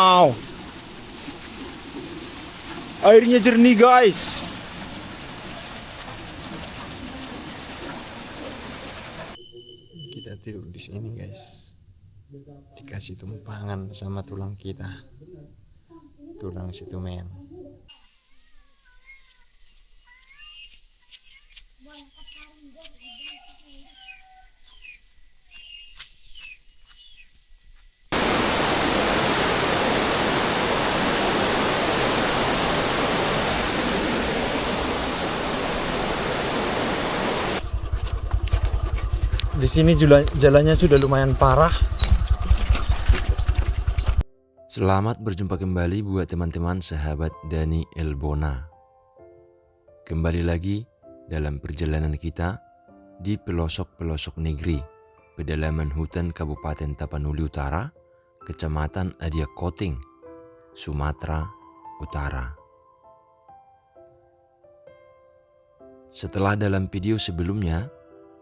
Wow, airnya jernih guys. Kita tidur di sini guys. Dikasih tumpangan sama tulang kita. Tulang situ men. Di sini jalannya sudah lumayan parah. Selamat berjumpa kembali buat teman-teman sahabat Dani Elbona. Kembali lagi dalam perjalanan kita di pelosok-pelosok negeri, pedalaman hutan Kabupaten Tapanuli Utara, Kecamatan Adia Koting, Sumatera Utara. Setelah dalam video sebelumnya,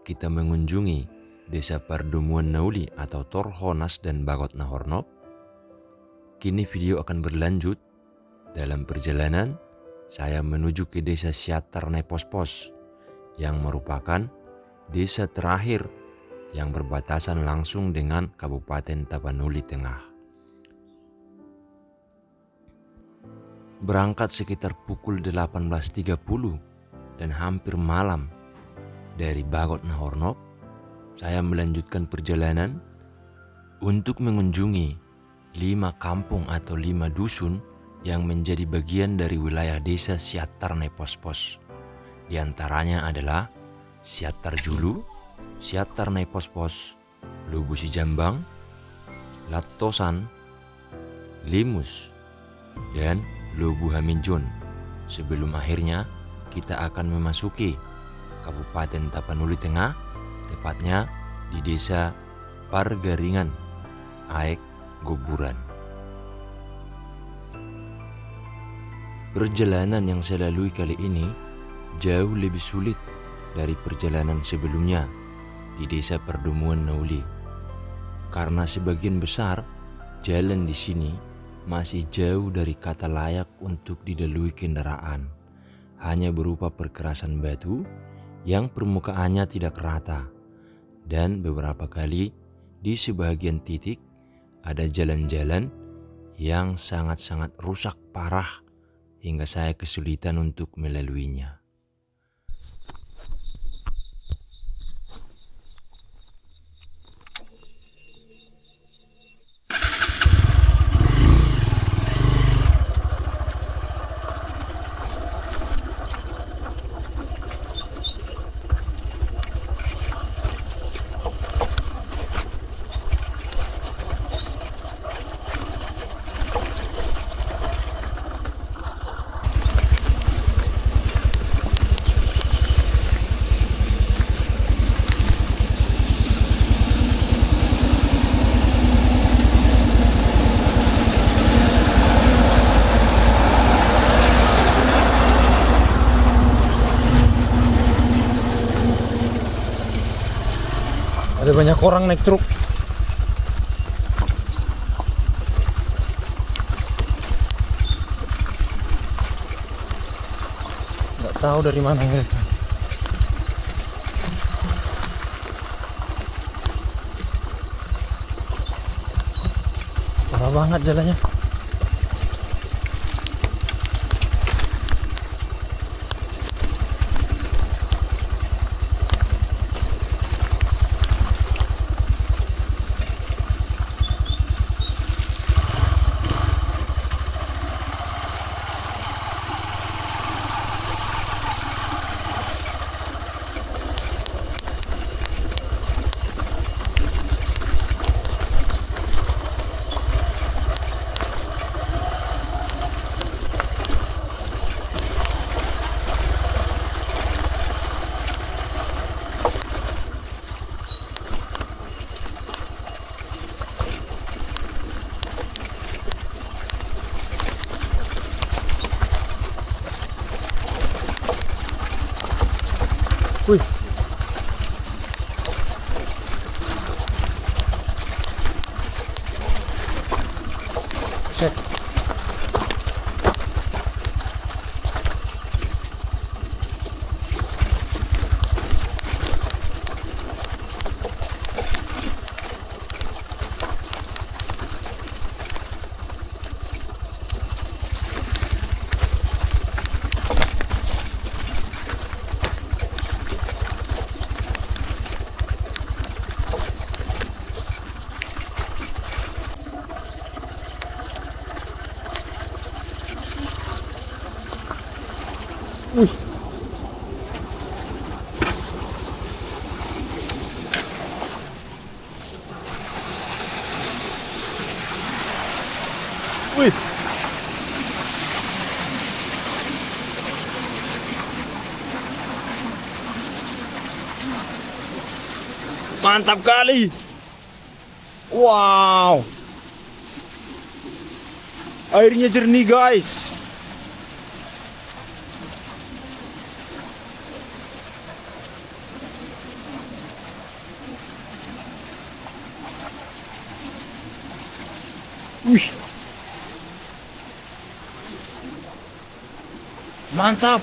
kita mengunjungi Desa Pardumuan Nauli atau Torhonas dan Bagot Nahornop. Kini video akan berlanjut. Dalam perjalanan, saya menuju ke Desa Siatar Nepospos yang merupakan desa terakhir yang berbatasan langsung dengan Kabupaten Tapanuli Tengah. Berangkat sekitar pukul 18.30 dan hampir malam dari Bagot Nahornop, saya melanjutkan perjalanan untuk mengunjungi 5 kampung atau 5 dusun yang menjadi bagian dari wilayah desa Siatar Nepospos. Di antaranya adalah Siatar Julu, Siatar Nepospos, Lubu Sijambang, Latosan, Limus, dan Lubu Haminjon. Sebelum akhirnya kita akan memasuki Kabupaten Tapanuli Tengah, tepatnya di Desa Pargaringan, Aek Goburan. Perjalanan yang saya lalui kali ini jauh lebih sulit dari perjalanan sebelumnya di Desa Pardumuan Nauli, karena sebagian besar jalan di sini masih jauh dari kata layak untuk dilalui kendaraan, hanya berupa perkerasan batu yang permukaannya tidak rata, dan beberapa kali di sebagian titik ada jalan-jalan yang sangat-sangat rusak parah hingga saya kesulitan untuk melaluinya. Ada banyak orang naik truk. Nggak tahu dari mana mereka. Parah banget jalannya. Set. Wih. Wih. Mantap kali. Wow. Airnya jernih, guys. Wih. Mantap.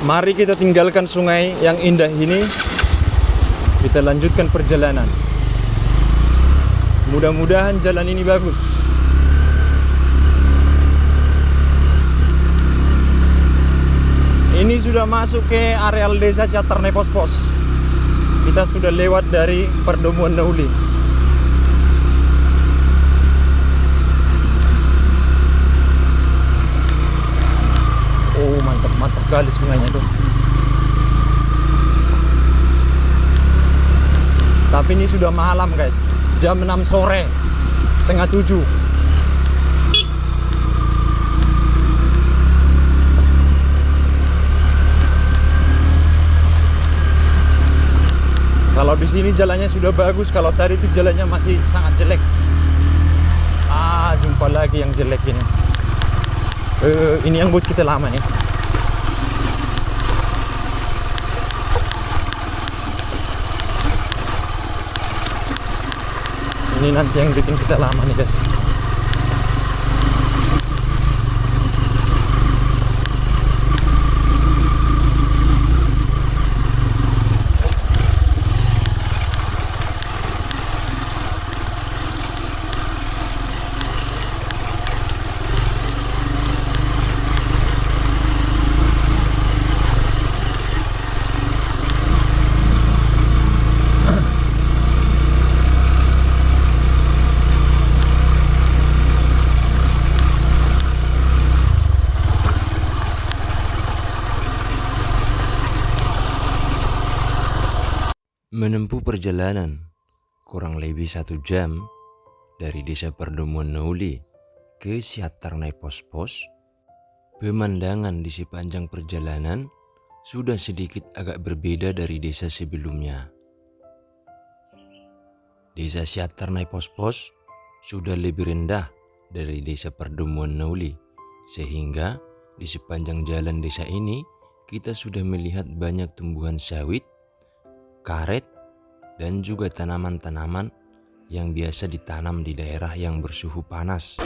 Mari kita tinggalkan sungai yang indah ini. Kita lanjutkan perjalanan. Mudah-mudahan jalan ini bagus. Ini sudah masuk ke areal desa Syatarnai Pos-Pos. Kita sudah lewat dari Perdomuan Nauli. Oh, mantap kali sungainya tuh. Tapi ini sudah malam, guys. Jam 6 sore, setengah 7. Kalau di sini jalannya sudah bagus, kalau tadi itu jalannya masih sangat jelek. Jumpa lagi yang jelek ini. Ini yang buat kita lama nih. Ini nanti yang bikin kita lama nih, guys. Menempuh perjalanan kurang lebih 1 jam dari desa Perdomuan Nauli ke Syatarnai Pos-Pos, pemandangan di sepanjang perjalanan sudah sedikit agak berbeda dari desa sebelumnya. Desa Syatarnai Pos-Pos sudah lebih rendah dari desa Perdomuan Nauli, sehingga di sepanjang jalan desa ini kita sudah melihat banyak tumbuhan sawit, karet, dan juga tanaman-tanaman yang biasa ditanam di daerah yang bersuhu panas.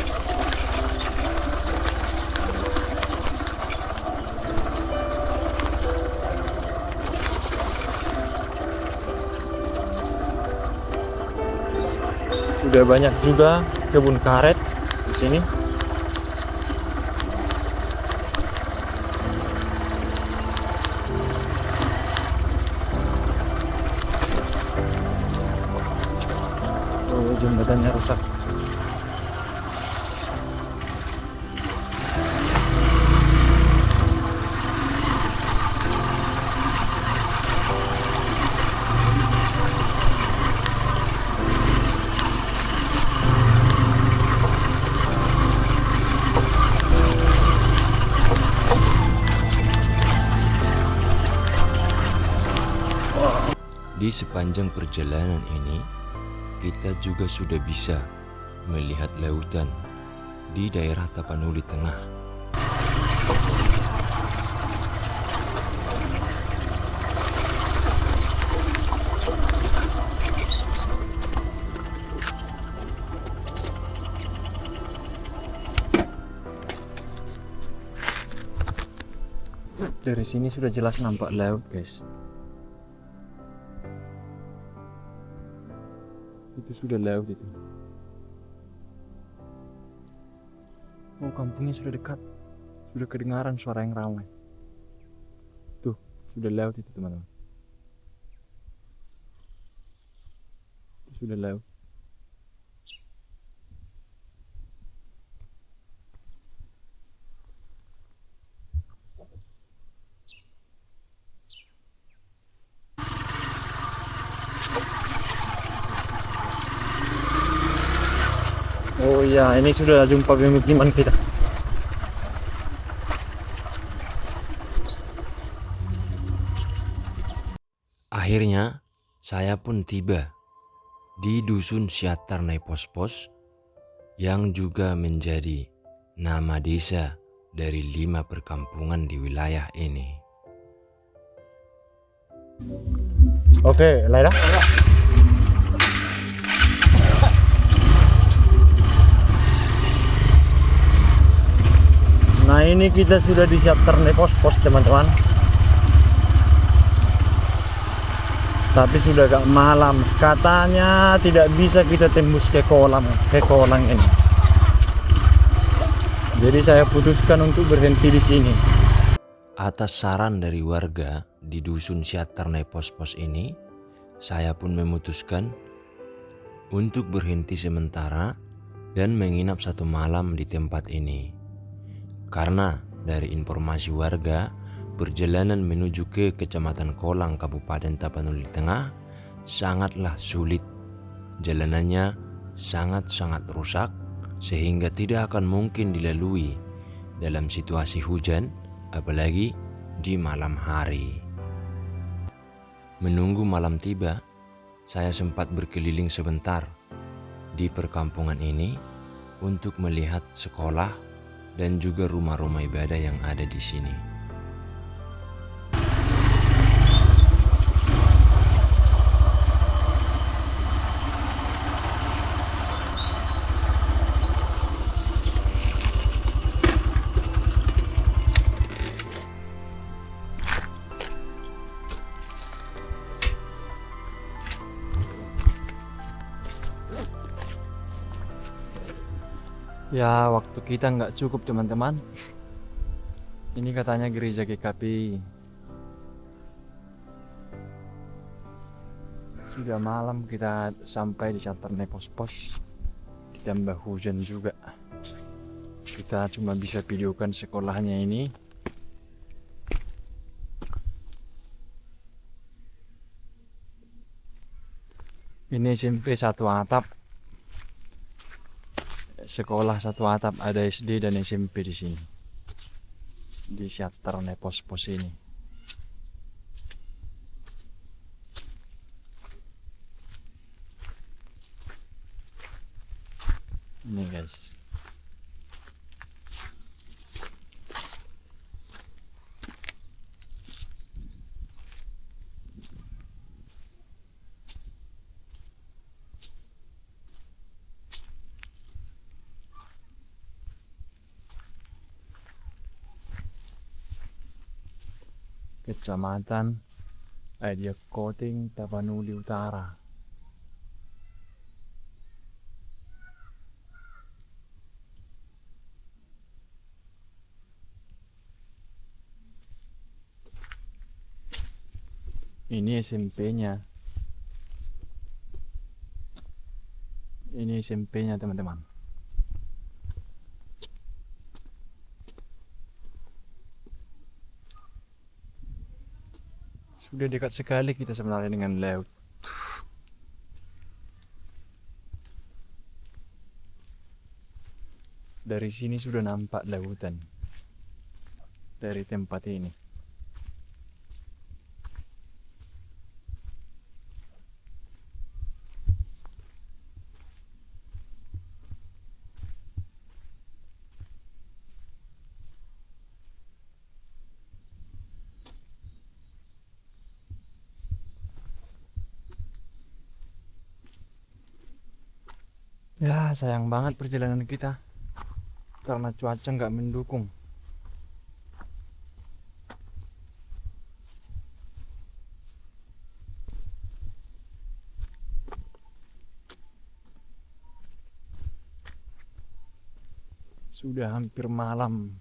Sudah banyak juga kebun karet di sini. Jembatannya rusak. Di sepanjang perjalanan ini, kita juga sudah bisa melihat lautan di daerah Tapanuli Tengah. Dari sini sudah jelas nampak laut, guys. Itu sudah laut itu. Oh, kampungnya sudah dekat. Sudah kedengaran suara yang ramai. Tuh, sudah laut itu, teman-teman. Itu sudah laut. Oh iya, ini sudah jumpa pemukiman kita. Akhirnya, saya pun tiba di Dusun Siatarnai Pospos yang juga menjadi nama desa dari 5 perkampungan di wilayah ini. Oke, Laila. Nah, ini kita sudah di Siatarnai Pospos, teman-teman. Tapi sudah agak malam. Katanya tidak bisa kita tembus ke kolam ini. Jadi saya putuskan untuk berhenti di sini. Atas saran dari warga di Dusun Siatarnai Pospos ini, saya pun memutuskan untuk berhenti sementara dan menginap 1 malam di tempat ini. Karena dari informasi warga, perjalanan menuju ke Kecamatan Kolang, Kabupaten Tapanuli Tengah sangatlah sulit. Jalanannya sangat-sangat rusak sehingga tidak akan mungkin dilalui dalam situasi hujan, apalagi di malam hari. Menunggu malam tiba, saya sempat berkeliling sebentar di perkampungan ini untuk melihat sekolah dan juga rumah-rumah ibadah yang ada di sini. Ya, waktu kita nggak cukup, teman-teman. Ini katanya gereja GKP. Sudah malam kita sampai di Siatarnai Pospos. Ditambah hujan juga. Kita cuma bisa videokan sekolahnya ini. Ini SMP 1 atap. Sekolah 1 atap, ada SD dan SMP di sini. Di Siatarnai Pospos ini. Ini, guys. Kecamatan Adiakoting, Tapanuli Utara. Ini SMP-nya. Ini SMP-nya, teman-teman. Sudah dekat sekali kita sebenarnya dengan laut. Dari sini sudah nampak lautan. Dari tempat ini. Ya, sayang banget perjalanan kita karena cuaca nggak mendukung. Sudah hampir malam.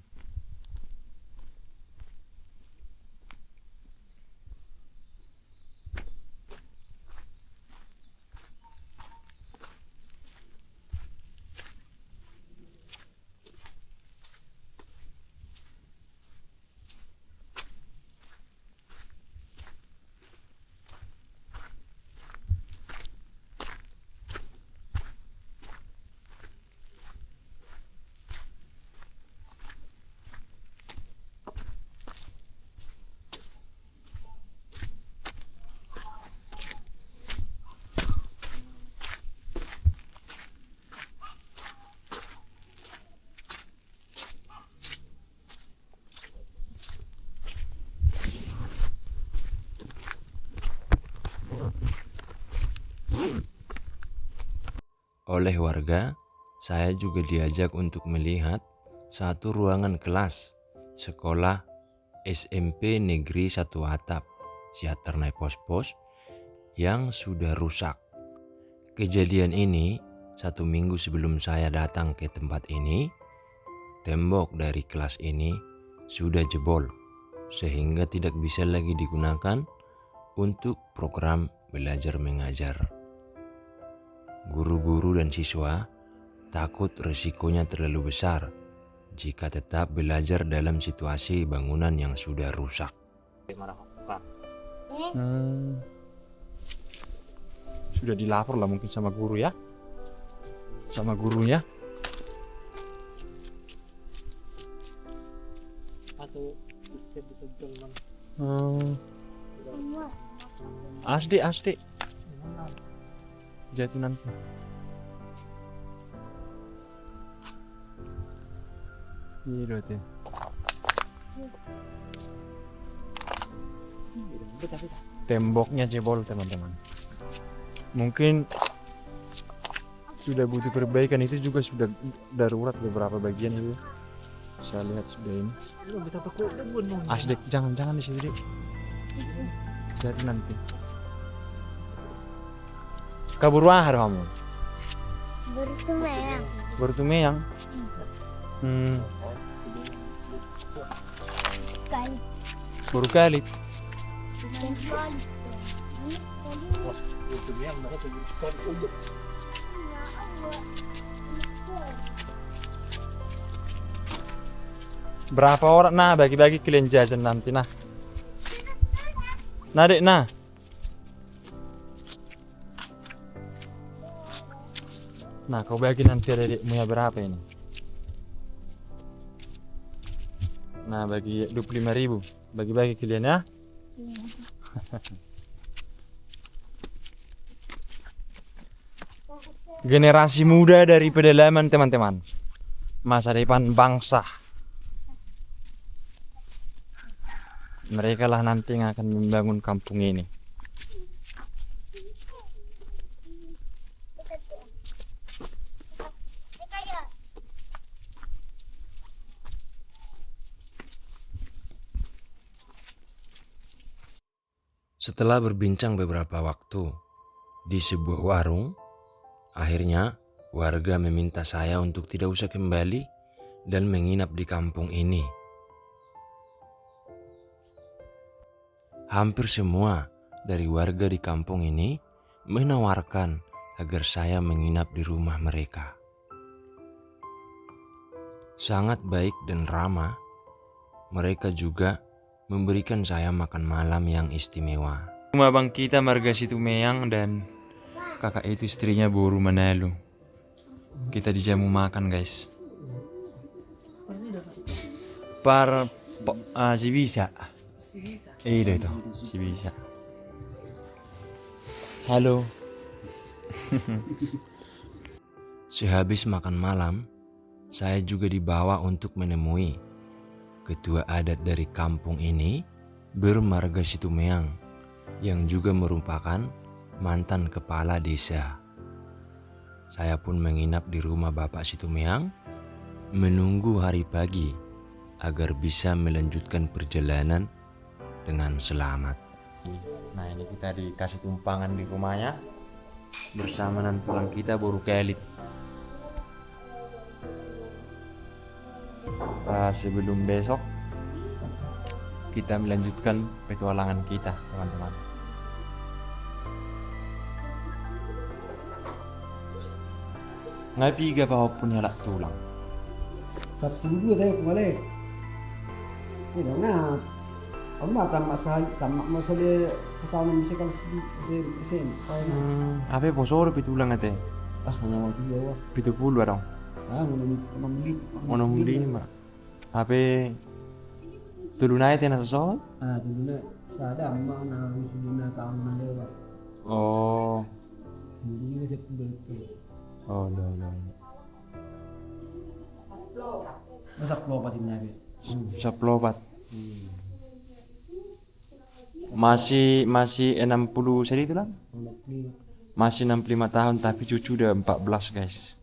Oleh warga, saya juga diajak untuk melihat satu ruangan kelas sekolah SMP Negeri 1 Atap, Siaternai Pos-Pos, yang sudah rusak. Kejadian ini 1 minggu sebelum saya datang ke tempat ini. Tembok dari kelas ini sudah jebol sehingga tidak bisa lagi digunakan untuk program belajar mengajar. Guru-guru dan siswa takut resikonya terlalu besar jika tetap belajar dalam situasi bangunan yang sudah rusak. Sudah dilapor lah mungkin sama guru ya, sama gurunya. Asdi jatuh nanti. Iya tuh. Temboknya jebol teman-teman. Mungkin sudah butuh perbaikan, itu juga sudah darurat beberapa bagian itu. Saya lihat sudah ini. Asdek jangan di situ dek. Jatuh nanti. Kabur wahar kamu. Bertumeyang. Baru kali. Berapa orang? Nah, bagi-bagi kalian jajan nanti nah. Nah dek, nah. Nah, kau bagi nanti adikmu ya berapa ini? Nah, bagi 25.000. Bagi-bagi kalian ya. Generasi muda dari pedalaman teman-teman. Masa depan bangsa. Mereka lah nanti yang akan membangun kampung ini. Setelah berbincang beberapa waktu di sebuah warung, akhirnya warga meminta saya untuk tidak usah kembali dan menginap di kampung ini. Hampir semua dari warga di kampung ini menawarkan agar saya menginap di rumah mereka. Sangat baik dan ramah, mereka juga memberikan saya makan malam yang istimewa. Rumah bang kita marga Situmeyang dan kakak itu istrinya Boru Manalu. Kita dijamu makan guys. Si bisa. Itu si bisa. Halo. Sehabis makan malam, saya juga dibawa untuk menemui ketua adat dari kampung ini, bermarga Situmeyang, yang juga merupakan mantan kepala desa. saya pun menginap di rumah Bapak Situmeang, menunggu hari pagi agar bisa melanjutkan perjalanan dengan selamat. Nah, ini kita dikasih tumpangan di rumahnya bersama nan pulang kita baru kelit. Sebelum besok kita melanjutkan petualangan kita, teman-teman. Ngapi ga pun halak tulang. Sabtu dulu saya balik. Tidak nak. Amma tamak masalah setahun misalkan sen. Apa posoro pitulang ate? Hanya waktu dia wah. 70 dong. Membeli. Ono muli mbak. Apa tulunay tena sosol? Dulu nak sada amma na dulu nak tahun mana wah. Oh. Dulu saya beli. Oh, no. Masak lopat ini abi. Saplopat. Masih 60 seri itu lah. Masih 65 tahun tapi cucu udah 14, guys.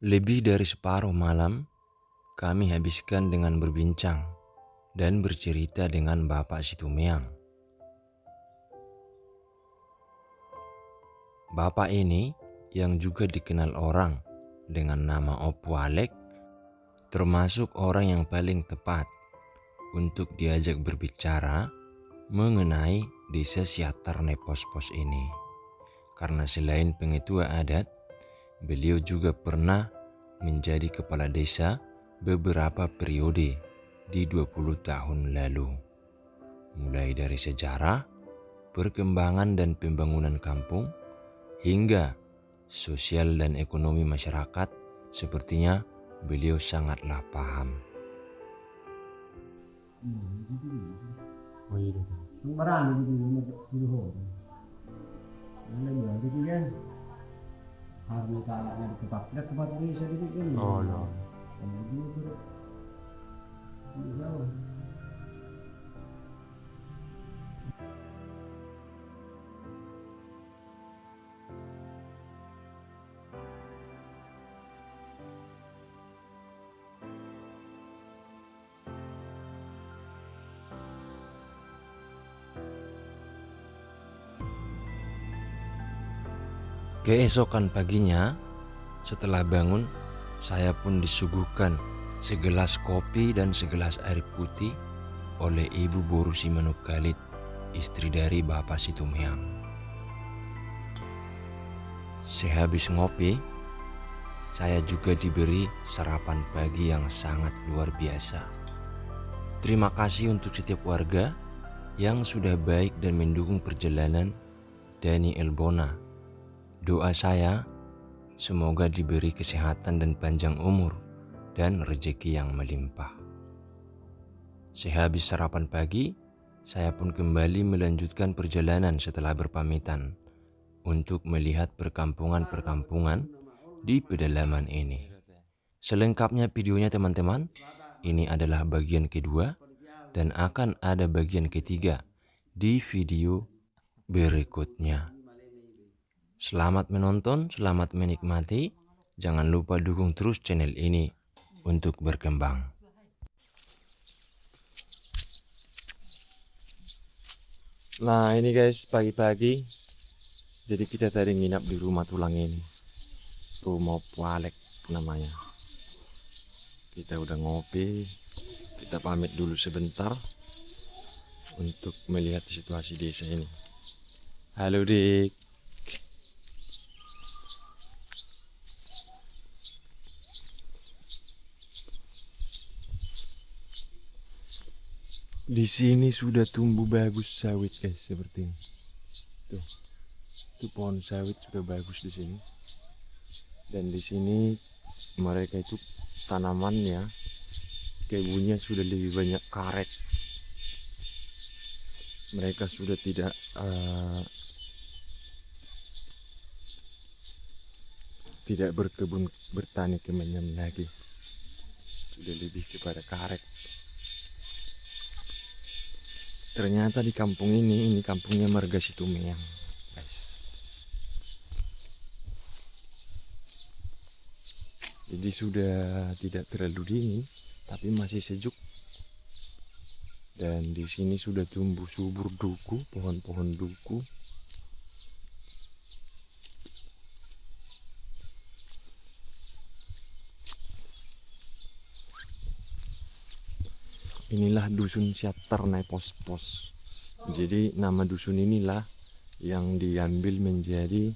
Lebih dari separuh malam kami habiskan dengan berbincang dan bercerita dengan Bapak Situmeang. Bapak ini yang juga dikenal orang dengan nama Opo Alek, termasuk orang yang paling tepat untuk diajak berbicara mengenai desa Siatar Nepos-Pos ini. Karena selain pengetua adat, beliau juga pernah menjadi kepala desa beberapa periode di 20 tahun lalu. Mulai dari sejarah, perkembangan dan pembangunan kampung, hingga sosial dan ekonomi masyarakat, sepertinya beliau sangatlah paham. Barang itu ho. Mana berarti kan? Harus kalahnya di tempat desa itu kan. Oh, no. Keesokan paginya, setelah bangun, saya pun disuguhkan segelas kopi dan segelas air putih oleh Ibu Borusi Manukalit, istri dari Bapak Situmeang. Sehabis ngopi, saya juga diberi sarapan pagi yang sangat luar biasa. Terima kasih untuk setiap warga yang sudah baik dan mendukung perjalanan Dani Elbona. Doa saya, semoga diberi kesehatan dan panjang umur dan rezeki yang melimpah. Sehabis sarapan pagi, saya pun kembali melanjutkan perjalanan setelah berpamitan untuk melihat perkampungan-perkampungan di pedalaman ini. Selengkapnya videonya teman-teman, ini adalah bagian kedua dan akan ada bagian ketiga di video berikutnya. Selamat menonton, selamat menikmati. Jangan lupa dukung terus channel ini untuk berkembang. Nah, ini guys, pagi-pagi. Jadi kita tadi nginap di rumah tulang ini. Rumah Pualek namanya. Kita udah ngopi. Kita pamit dulu sebentar untuk melihat situasi desa ini. Halo Dik. Di sini sudah tumbuh bagus sawit guys, seperti ini. Tuh pohon sawit sudah bagus di sini. Dan di sini mereka itu tanamannya, kebunnya sudah lebih banyak karet. Mereka sudah tidak berkebun bertani kemenyan lagi. Sudah lebih kepada karet. Ternyata di kampung ini kampungnya Marga Situmeang, guys. Jadi sudah tidak terlalu dingin, tapi masih sejuk. Dan di sini sudah tumbuh subur duku, pohon-pohon duku. Inilah dusun Siaternai Pos-Pos. Jadi nama dusun inilah yang diambil menjadi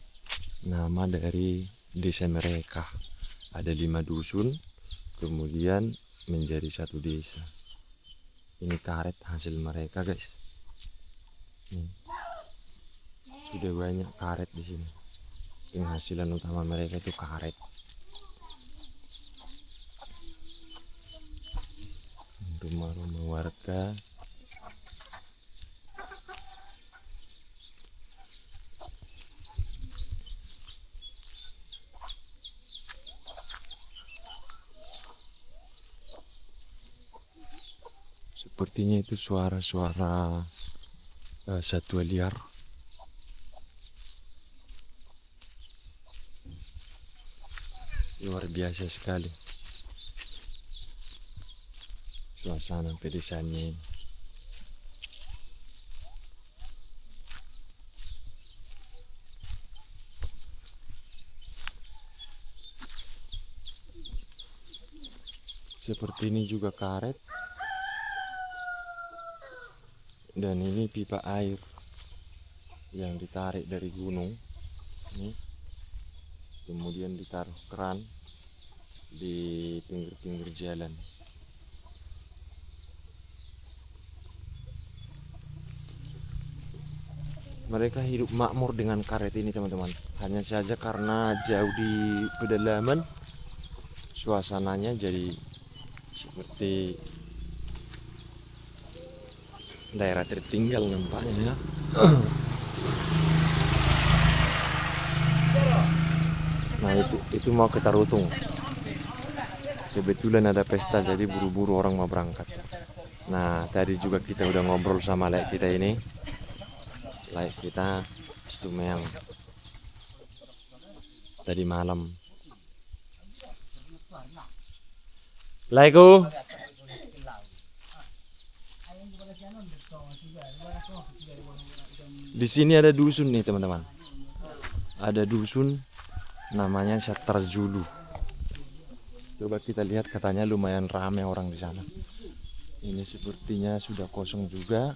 nama dari desa mereka. Ada 5 dusun, kemudian menjadi satu desa. Ini karet hasil mereka, guys. Nih. Sudah banyak karet di sini. Penghasilan utama mereka itu karet. Rumah-rumah warga. Sepertinya itu suara-suara satwa liar. Luar biasa sekali suasana pedesanya ini. Seperti ini juga karet. Dan ini pipa air yang ditarik dari gunung. Nih. Kemudian ditaruh keran di pinggir-pinggir jalan. Mereka hidup makmur dengan karet ini, teman-teman. Hanya saja karena jauh di pedalaman, suasananya jadi seperti daerah tertinggal nampaknya. Nah itu mau ke Tarutung. Kebetulan ada pesta, jadi buru-buru orang mau berangkat. Nah tadi juga kita udah ngobrol sama lek kita ini. Lek kita Situmeang tadi malam. Laiku. Di sini ada dusun nih, teman-teman. Ada dusun namanya Satarjulu. Coba kita lihat, katanya lumayan ramai orang di sana. Ini sepertinya sudah kosong juga.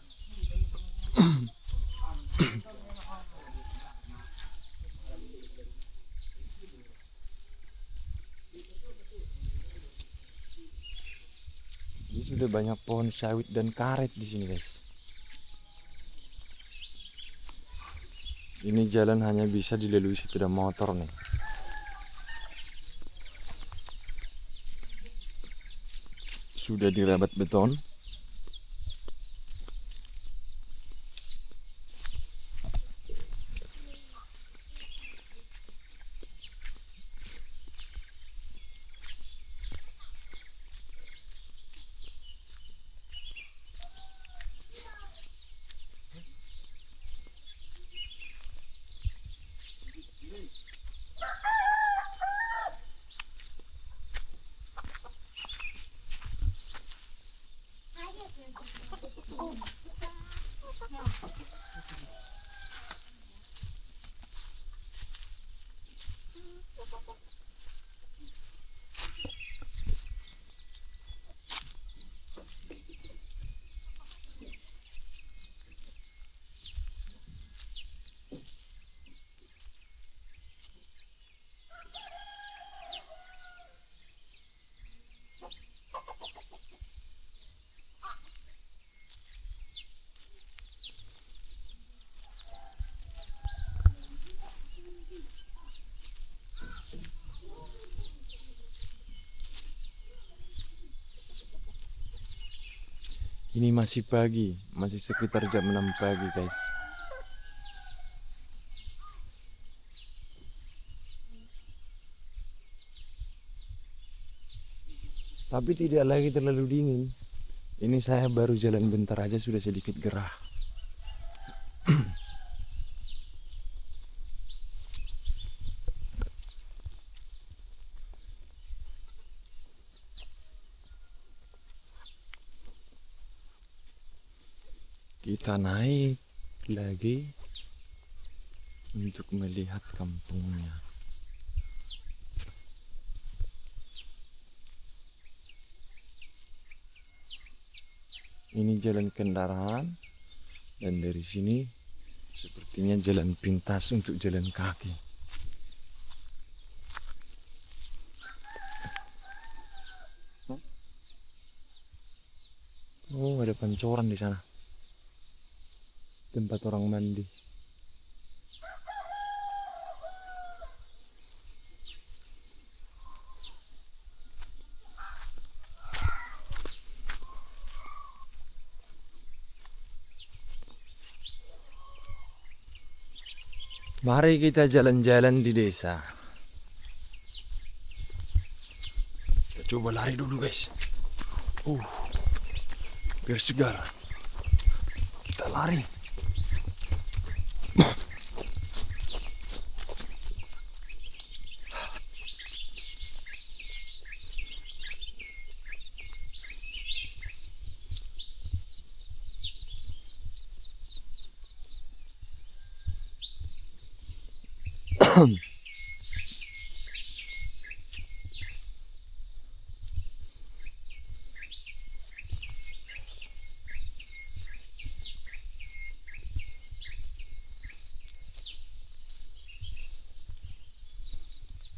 Ini sudah banyak pohon sawit dan karet di sini, guys. Ini jalan hanya bisa dilalui sepeda motor nih. Sudah dirabat beton. Ini masih pagi, masih sekitar jam 6 pagi, guys. Tapi tidak lagi terlalu dingin. Ini saya baru jalan bentar aja sudah sedikit gerah. Kita naik lagi untuk melihat kampungnya. Ini jalan kendaraan dan dari sini sepertinya jalan pintas untuk jalan kaki. Oh, ada pancoran di sana. Tempat orang mandi. Mari kita jalan-jalan di desa. Kita coba lari dulu, guys. Biar segar. Kita lari.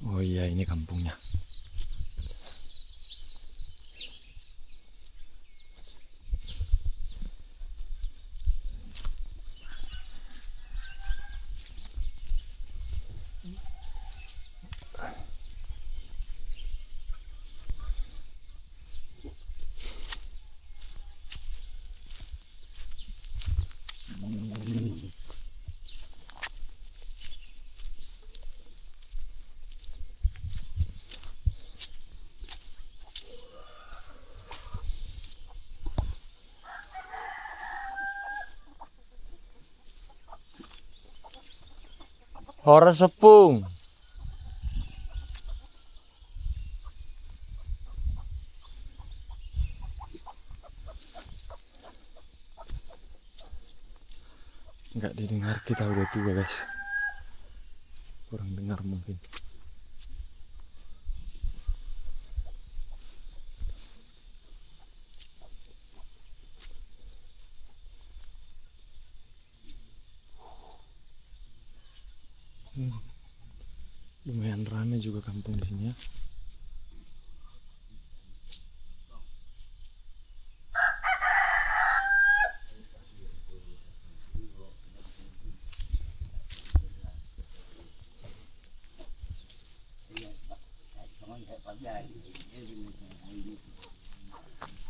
Oh iya, ini kampungnya. Hora sepung. Nggak didengar, kita udah tua, guys. Kurang dengar mungkin. Lumayan ramai juga kampung di sini ya.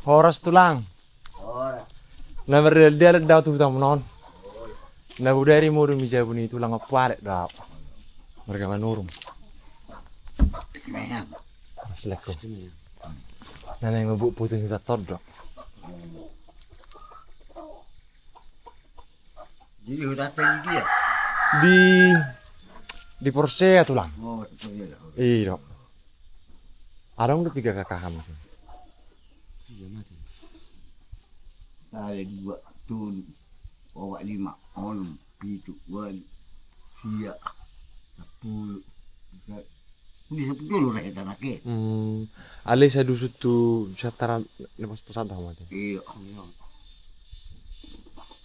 Horas tulang. Nah dia dah tu tahu non. Nah budari murung bisa bunyi tulang apa dah. Mereka menurun. Assalamualaikum. Nana yang ngebuk putih kita todok. Jadi udah tadi dia. Di Porsche tulang. Oh, Iya. Ada udah 3 kakak kami. iya mati. Ada 2 tun, bawa 5 on, pitu, wan, sia, 10. Ini sepuluh lah kita nak. Ali saya dusut tu satara lepas pesat dah mati. Iya.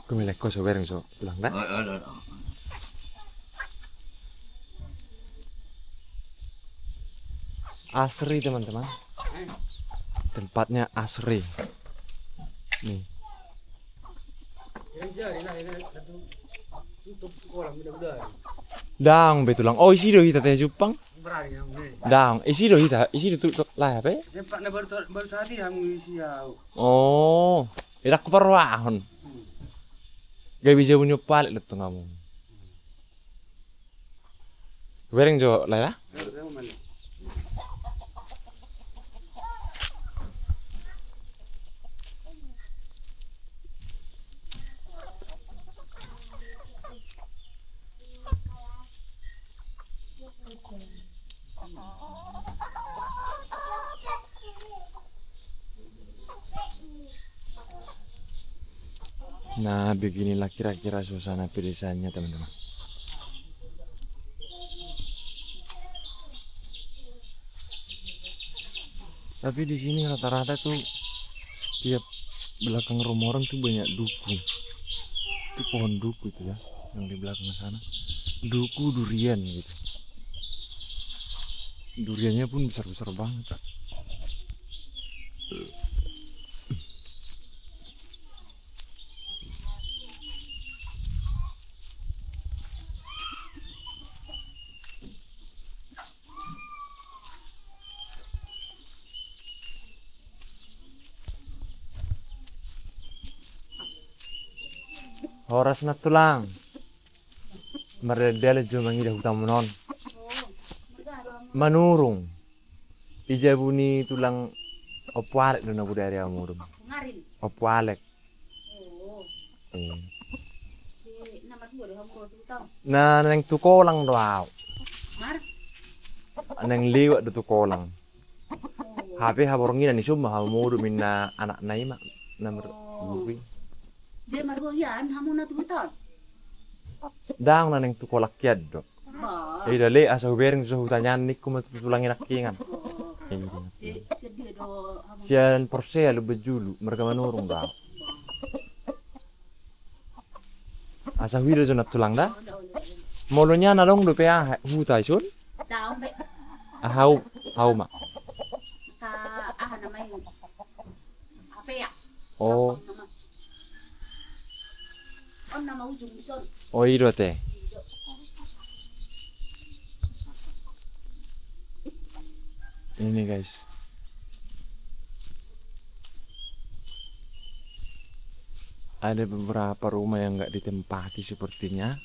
Kami lekko seberang so tulang dah. Ada. Asri teman-teman. Tempatnya asri. Nih. Dang betulang. Oh isi do kita teh Jepang. Dang isi do kita. Isi do tu lah apa? Sempat na baru sehari kamu isi au. Oh, irak perwahon. Gak bisa punya palit letu kamu. Bereng jo lah ya? Nah, beginilah kira-kira suasana pedesanya, teman-teman. Tapi di sini rata-rata tuh setiap belakang rumah orang tuh banyak duku. Itu pohon duku itu ya, yang di belakang sana. Duku durian gitu. Duriannya pun besar-besar banget. Horas na tulang. Meredel jumangi dah hutan menon. Manurung. Ijabuni tulang opwalek do na budaya amurum. Ngarin. Opwalek. Oh. Eh. Di nama dua deh kamu tuh tahu. Na neng tukolang doaw. Mar. Neng liwat do tukolang. Oh. Hape haborngina ni summa hamurum minna anak naima namar Oh. buwi. Dia margoyan kamu na tuh tahu. Dang na neng tukolak kiad do. Bah. Eh dale asa hubering so hutanyan niku matutulangin akingan. Oh. Eh. Di sedih do kamu. Sian porse lu bejulu mereka manurung dah. Asa hwira jo tulang dah. Molonya na dong do pe hutai sun. Tahu be. Hau mak. Ta namanya. Apa ya? Oh, Nama. On nama ujung bison. oh iro teh. Ini guys. Ada beberapa rumah yang nggak ditempati sepertinya.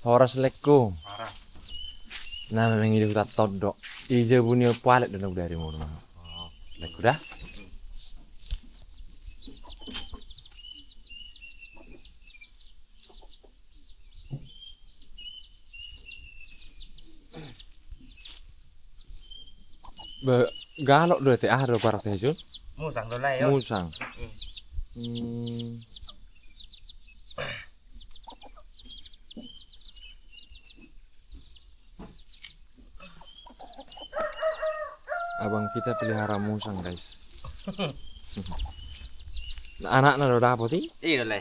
Horas lekku. Nah, memang ini kita todok. Ija bunyi palet dan dari rumah. Lekku dah. Galok dulu teh do parak teh sun. Musang dulu ya. Musang. Abang kita pelihara musang guys. Anak-anak udah dapet sih? Iya dulu.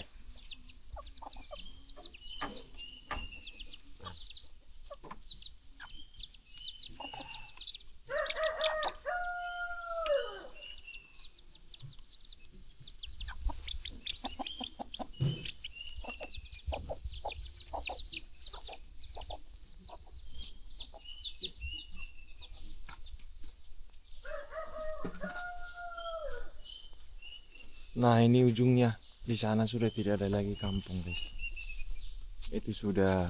Nah ini ujungnya, di sana sudah tidak ada lagi kampung guys. Itu sudah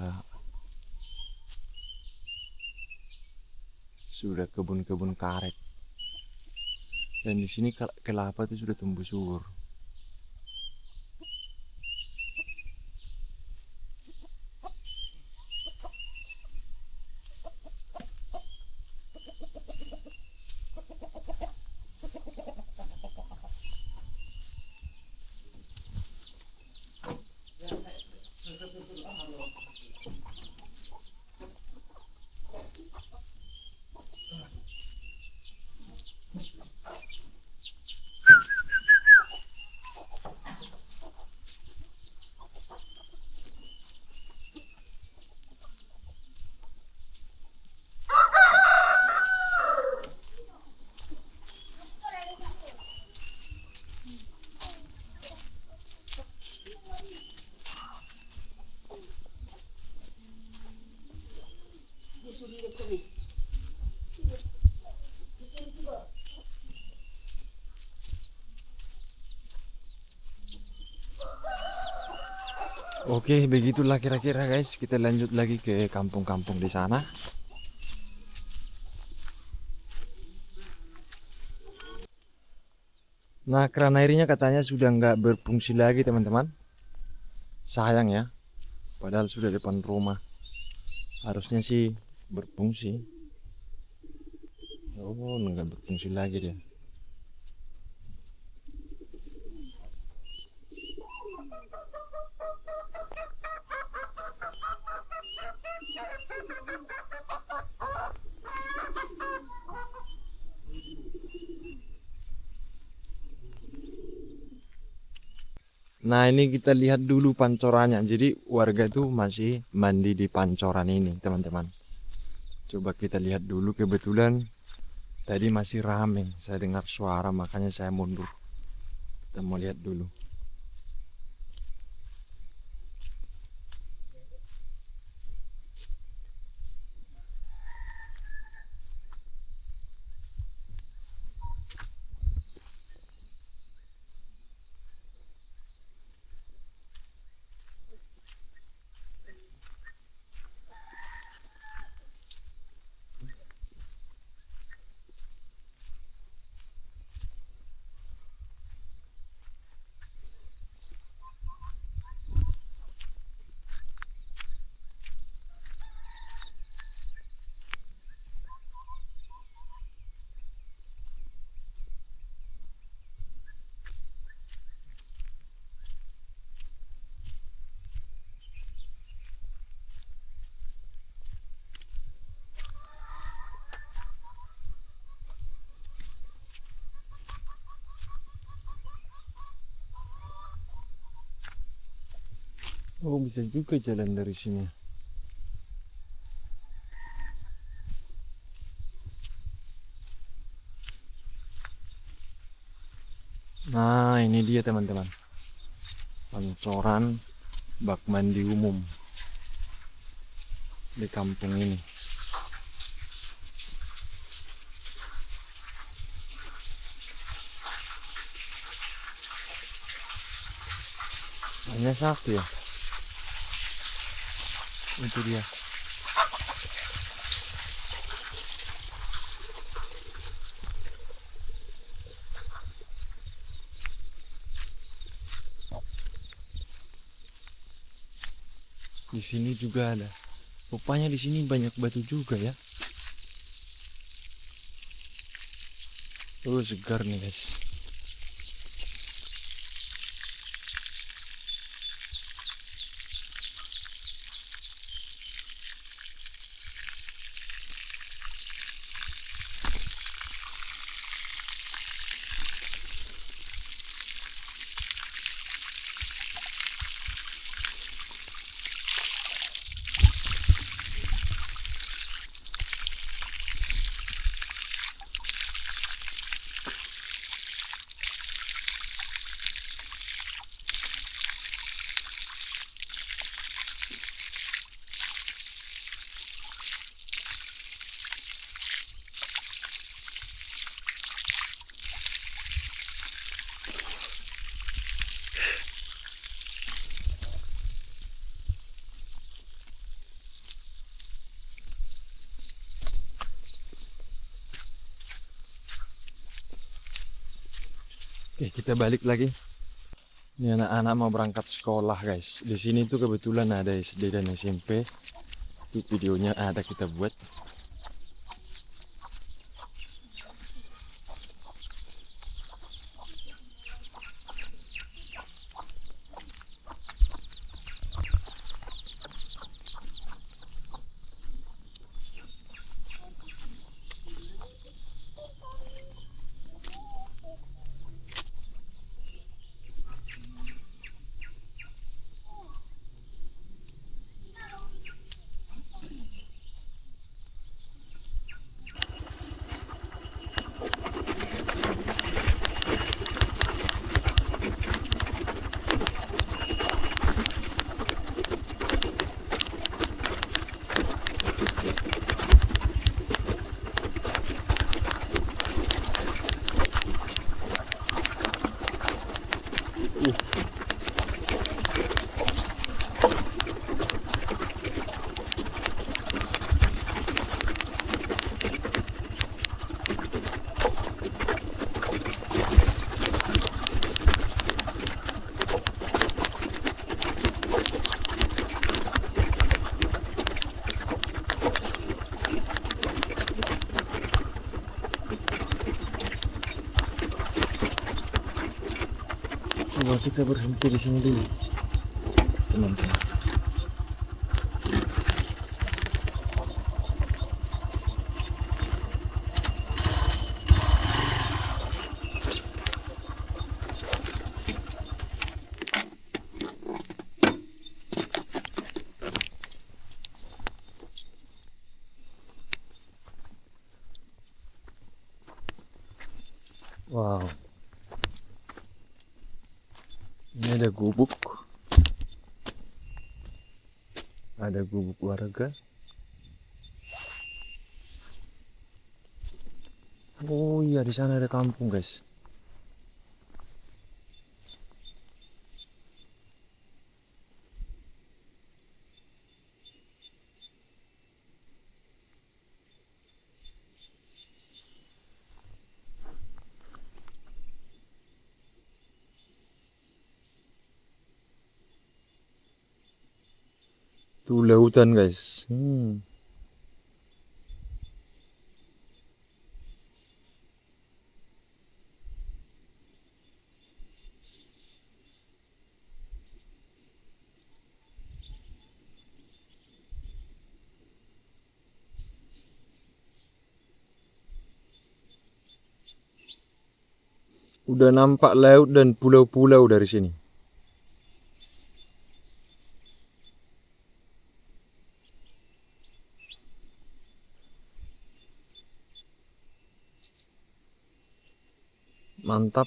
kebun-kebun karet. Dan di sini kelapa itu sudah tumbuh subur. Dia sudah itu nih. Oke, begitulah kira-kira guys. Kita lanjut lagi ke kampung-kampung di sana. Nah, keran airnya katanya sudah nggak berfungsi lagi, teman-teman. Sayang ya, padahal sudah depan rumah. Harusnya sih berfungsi. Oh, nggak berfungsi lagi dia. Nah, ini kita lihat dulu pancorannya. Jadi warga tuh masih mandi di pancoran ini, teman-teman. Coba kita lihat dulu, kebetulan tadi masih rame. Saya dengar suara, makanya saya mundur. Kita mau lihat dulu. Oh, bisa juga jalan dari sini. Nah, ini dia teman-teman. Pancoran bak mandi umum di kampung ini. Hanya satu ya. Itu dia. Di sini juga ada. Rupanya di sini banyak batu juga ya. Oh, segar nih guys. Oke, kita balik lagi. Ini anak-anak mau berangkat sekolah, guys. Di sini tuh kebetulan ada SD dan SMP. Itu videonya ada kita buat. kita berhenti di sini dulu, teman-teman. Wow, ini ada gubuk warga. Oh iya, di sana ada kampung, guys. Tuh lautan, guys. Udah nampak laut dan pulau-pulau dari sini. Mantap.